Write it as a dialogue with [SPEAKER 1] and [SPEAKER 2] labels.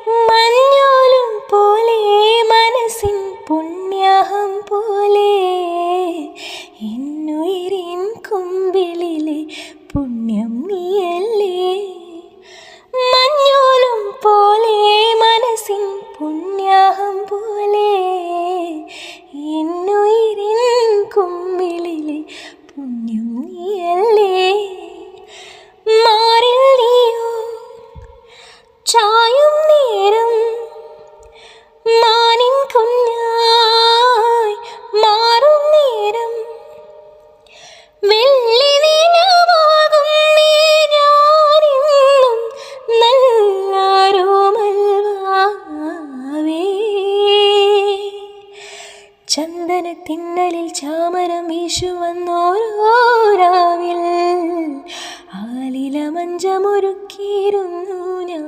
[SPEAKER 1] മഞ്ഞോലും പോലെ മനസ്സിൻ പുണ്യാഹം പോലെ എന്നുയിരിൻ കുമ്പിളിലെ പുണ്യം നീയല്ലേ. മഞ്ഞോലും പോലെ മനസ്സിൻ പുണ്യാഹം പോലെ എന്നുയിരിൻ കുമ്പിളിലെ പുണ്യം നീയല്ലേ. മാറിൽ നീയോ ചായും നേരം മാനിൻ കുഞ്ഞായി മാറും നേരം വെള്ളി നിലവാകും നീ ഞാനിന്നും നല്ലാരോമൽവാവേ. ചന്ദനത്തിന്നലിൽ ചാമരം വീശുവന്നോരോ രാവിൽ ആലില മഞ്ചമൊരുക്കിയിരുന്നു ഞാൻ.